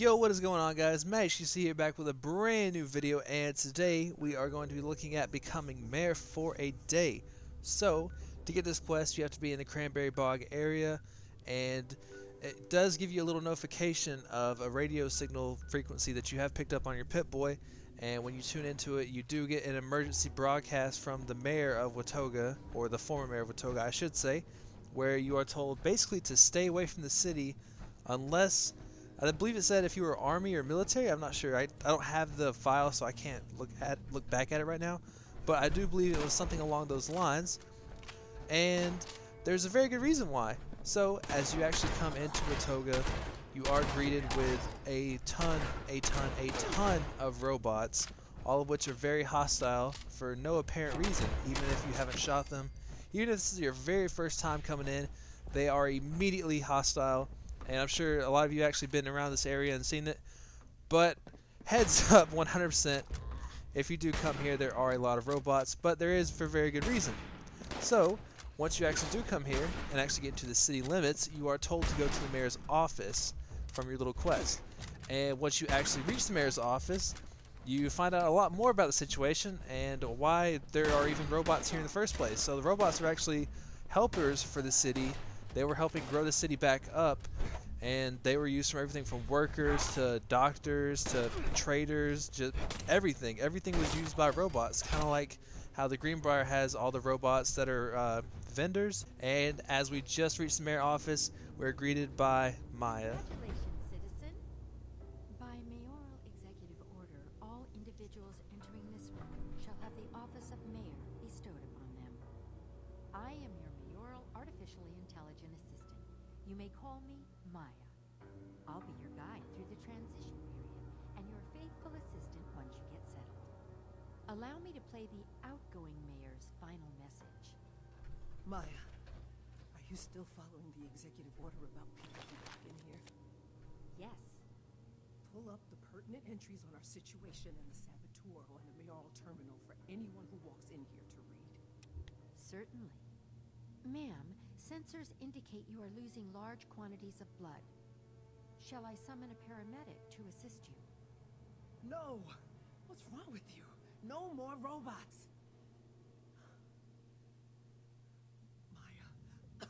Yo, what is going on, guys? Matt you see here back with a brand new video, and today we are going to be looking at becoming mayor for a day. So, to get this quest, you have to be in the Cranberry Bog area, and it does give you a little notification of a radio signal frequency that you have picked up on your Pip-Boy, and when you tune into it, you do get an emergency broadcast from the mayor of Watoga, or the former mayor of Watoga, I should say, where you are told basically to stay away from the city unless I believe it said if you were army or military. I'm not sure. I don't have the file, so I can't look back at it right now. But I do believe it was something along those lines. And there's a very good reason why. So as you actually come into Watoga, you are greeted with a ton of robots, all of which are very hostile for no apparent reason, even if you haven't shot them. Even if this is your very first time coming in, they are immediately hostile. And I'm sure a lot of you actually been around this area and seen it. But heads up, 100%, if you do come here, there are a lot of robots, but there is for very good reason. So, once you actually do come here and actually get into the city limits, you are told to go to the mayor's office from your little quest. And once you actually reach the mayor's office, you find out a lot more about the situation and why there are even robots here in the first place. So the robots are actually helpers for the city. They were helping grow the city back up, and they were used from everything from workers to doctors to traders, just everything. Everything was used by robots, kind of like how the Greenbrier has all the robots that are vendors. And as we just reached the mayor's office, we're greeted by Maya. Congratulations, citizen. By mayoral executive order, all individuals entering this room shall have the office of mayor bestowed upon them. I am your mayoral artificially intelligent assistant. You may call me Maya. I'll be your guide through the transition period and your faithful assistant once you get settled. Allow me to play the outgoing mayor's final message. Maya, are you still following the executive order about people who walk in here? Yes, Pull up the pertinent entries on our situation in the saboteur on the mayoral terminal for anyone who walks in here to read. certainly. Ma'am, sensors indicate you are losing large quantities of blood. Shall I summon a paramedic to assist you? No! What's wrong with you? No more robots! Maya,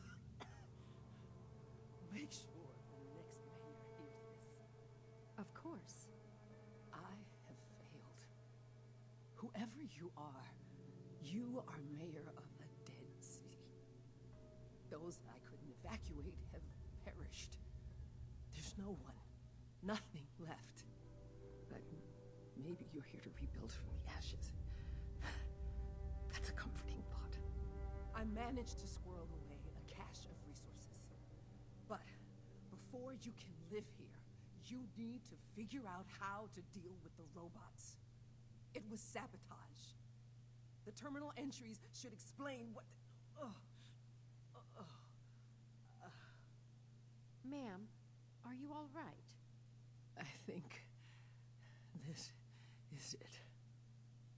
make sure the next mayor hears this. Of course. I have failed. Whoever you are mayor of a dead city. Those I couldn't evacuate have perished. There's no one, nothing left. But maybe you're here to rebuild from the ashes. That's a comforting thought. I managed to squirrel away a cache of resources. But before you can live here, you need to figure out how to deal with the robots. It was sabotage. The terminal entries should explain what the... Ma'am, are you all right? I think this is it.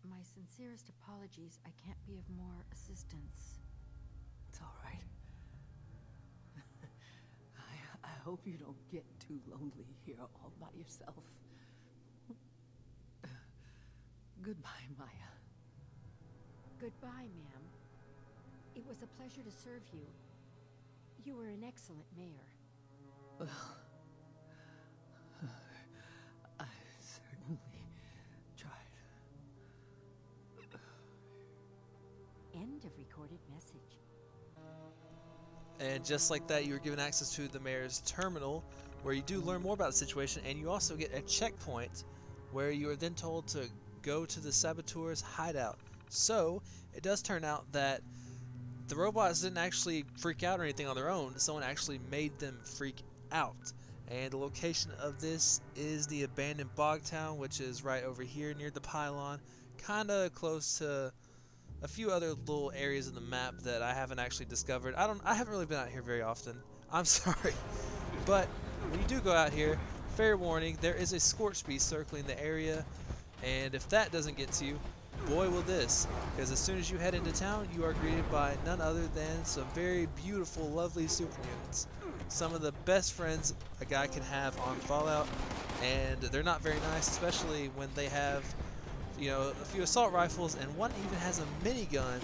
My sincerest apologies. I can't be of more assistance. It's all right. I hope you don't get too lonely here all by yourself. Goodbye, Maya. Goodbye, ma'am. It was a pleasure to serve you. You were an excellent mayor. Well, I certainly tried. End of recorded message. And just like that, you were given access to the mayor's terminal, where you do learn more about the situation, and you also get a checkpoint where you are then told to go to the saboteur's hideout. So it does turn out that the robots didn't actually freak out or anything on their own. Someone actually made them freak out. And the location of this is the abandoned bog town, which is right over here near the pylon, kind of close to a few other little areas in the map that I haven't actually discovered. I haven't really been out here very often. I'm sorry. But when you do go out here, fair warning, there is a scorched beast circling the area, and if that doesn't get to you, boy will this, because as soon as you head into town, you are greeted by none other than some very beautiful, lovely super mutants. some of the best friends a guy can have on Fallout, and they're not very nice, especially when they have, you know, a few assault rifles, and one even has a minigun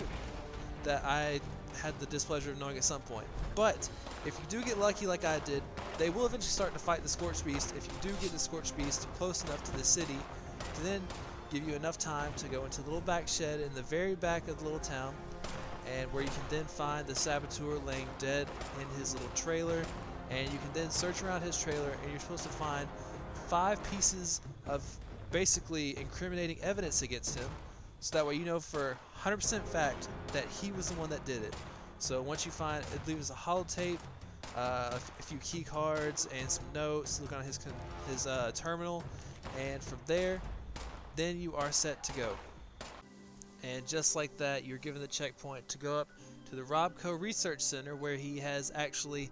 that I had the displeasure of knowing at some point. But if you do get lucky like I did, they will eventually start to fight the Scorched Beast. If you do get the Scorched Beast close enough to the city, to then give you enough time to go into the little back shed in the very back of the little town, and where you can then find the saboteur laying dead in his little trailer, and you can then search around his trailer, and you're supposed to find 5 pieces of basically incriminating evidence against him, so that way you know for 100% fact that he was the one that did it. So once you find, it leaves a holotape, a few key cards, and some notes. Look on his terminal, and from there, then you are set to go. And just like that, you're given the checkpoint to go up to the Robco Research Center, where he has actually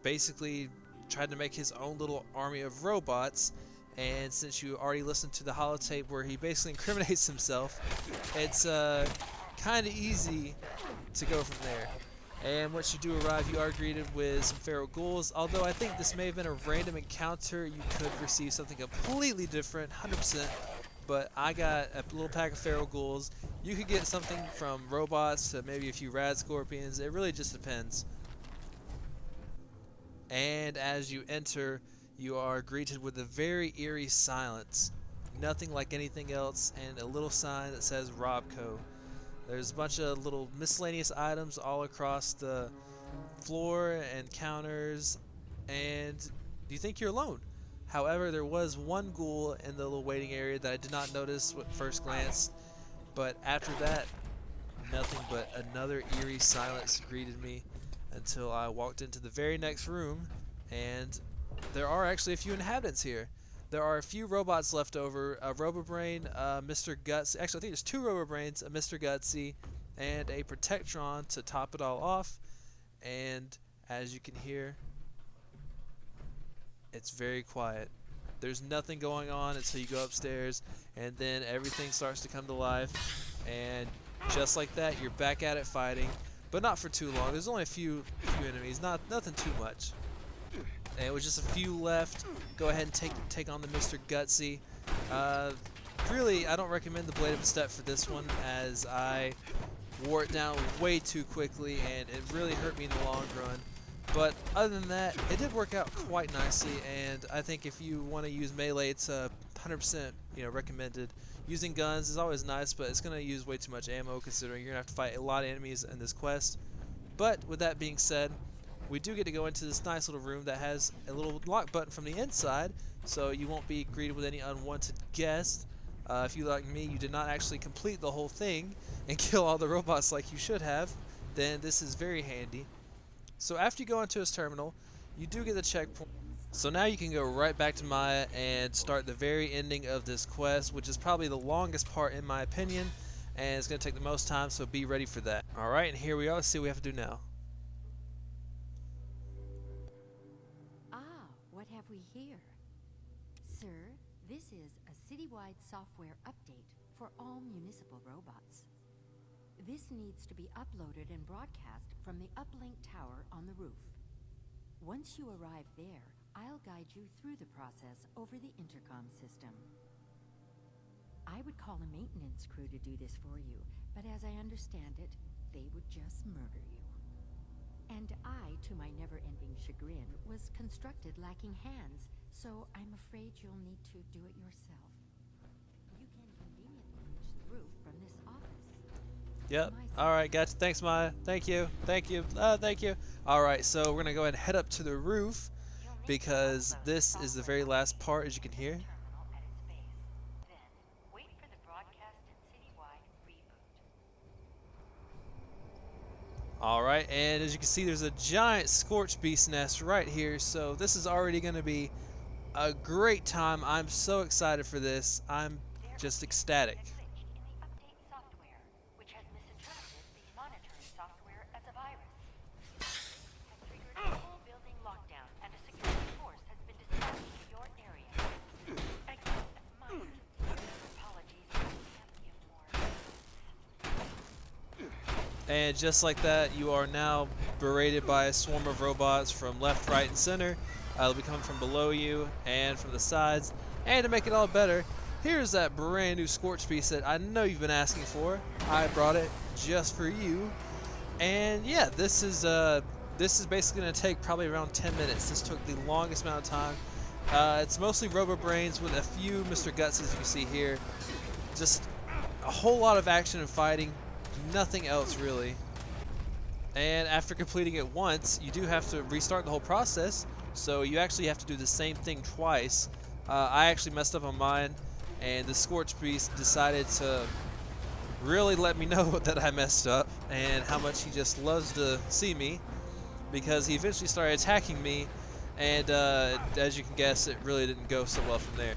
basically tried to make his own little army of robots. And since you already listened to the holotape where he basically incriminates himself, it's kind of easy to go from there. And once you do arrive, you are greeted with some feral ghouls. Although I think this may have been a random encounter, you could receive something completely different, 100%. But I got a little pack of feral ghouls. You could get something from robots to maybe a few rad scorpions. It really just depends. And as you enter, you are greeted with a very eerie silence. Nothing like anything else, and a little sign that says Robco. There's a bunch of little miscellaneous items all across the floor and counters, and you think you're alone. However, there was one ghoul in the little waiting area that I did not notice at first glance, but after that, nothing but another eerie silence greeted me until I walked into the very next room, and there are actually a few inhabitants here. There are a few robots left over, a Robobrain, Mr. Gutsy. Actually, I think there's 2 Robobrains, a Mr. Gutsy, and a Protectron to top it all off. And as you can hear, it's very quiet. There's nothing going on until you go upstairs, and then everything starts to come to life. And just like that, you're back at it fighting, but not for too long. There's only a few enemies, nothing too much. And with just a few left, go ahead and take on the Mr. Gutsy. Really, I don't recommend the Blade of a Step for this one, as I wore it down way too quickly, and it really hurt me in the long run. But other than that, it did work out quite nicely, and I think if you want to use melee, it's 100% recommended. Using guns is always nice, but it's going to use way too much ammo, considering you're going to have to fight a lot of enemies in this quest. But with that being said, we do get to go into this nice little room that has a little lock button from the inside, so you won't be greeted with any unwanted guests. If you, like me, you did not actually complete the whole thing and kill all the robots like you should have, then this is very handy. So after you go into his terminal, you do get the checkpoint. So now you can go right back to Maya and start the very ending of this quest, which is probably the longest part in my opinion, and it's going to take the most time, so be ready for that. Alright, and here we are. Let's see what we have to do now. What have we here? Sir, this is a citywide software update for all municipal robots. This needs to be uploaded and broadcast from the uplink tower on the roof. Once you arrive there, I'll guide you through the process over the intercom system. I would call a maintenance crew to do this for you, but as I understand it, they would just murder you. And I, to my never-ending chagrin, was constructed lacking hands, so I'm afraid you'll need to do it yourself. You can conveniently reach the roof from this office. Yep. Alright, gotcha. Thanks, Maya. Thank you. Thank you. Thank you. Alright, so we're going to go ahead and head up to the roof, because this is the very last part, as you can hear. Alright, and as you can see, there's a giant Scorched Beast nest right here, so this is already going to be a great time. I'm so excited for this. I'm just ecstatic. And just like that, you are now berated by a swarm of robots from left, right, and center. They'll be coming from below you and from the sides. And to make it all better, here's that brand new Scorch piece that I know you've been asking for. I brought it just for you. And yeah, this is basically going to take probably around 10 minutes. This took the longest amount of time. It's mostly Robo Brains with a few Mr. Guts, as you can see here. Just a whole lot of action and fighting, nothing else really. And after completing it once, you do have to restart the whole process, so you actually have to do the same thing twice. I actually messed up on mine, and the Scorch Beast decided to really let me know that I messed up and how much he just loves to see me, because he eventually started attacking me, and as you can guess, it really didn't go so well from there.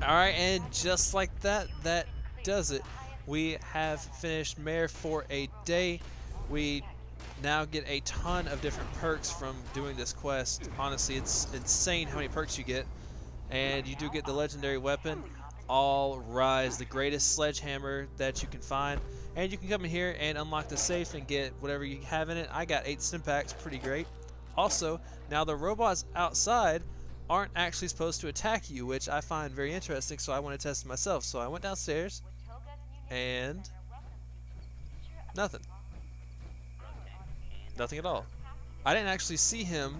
Alright, and just like that, that does it. We have finished Mayor for a day. We now get a ton of different perks from doing this quest. Honestly, it's insane how many perks you get. And you do get the legendary weapon, All Rise, the greatest sledgehammer that you can find. And you can come in here and unlock the safe and get whatever you have in it. I got 8 Stimpaks, pretty great. Also, now the robots outside aren't actually supposed to attack you, which I find very interesting, so I want to test it myself. So I went downstairs, and nothing. Nothing at all. I didn't actually see him.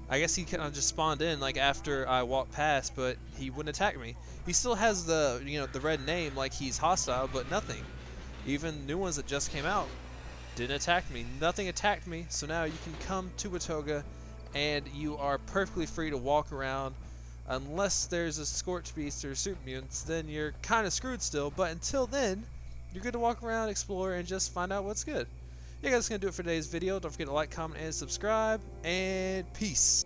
I guess he kind of just spawned in like after I walked past, but he wouldn't attack me. He still has the, the red name like he's hostile, but nothing. Even new ones that just came out didn't attack me. Nothing attacked me, so now you can come to Watoga and you are perfectly free to walk around. Unless there's a Scorch Beast or Super Mutants, then you're kind of screwed still, but until then, you're good to walk around, explore, and just find out what's good. Yeah guys, that's going to do it for today's video. Don't forget to like, comment, and subscribe, and peace.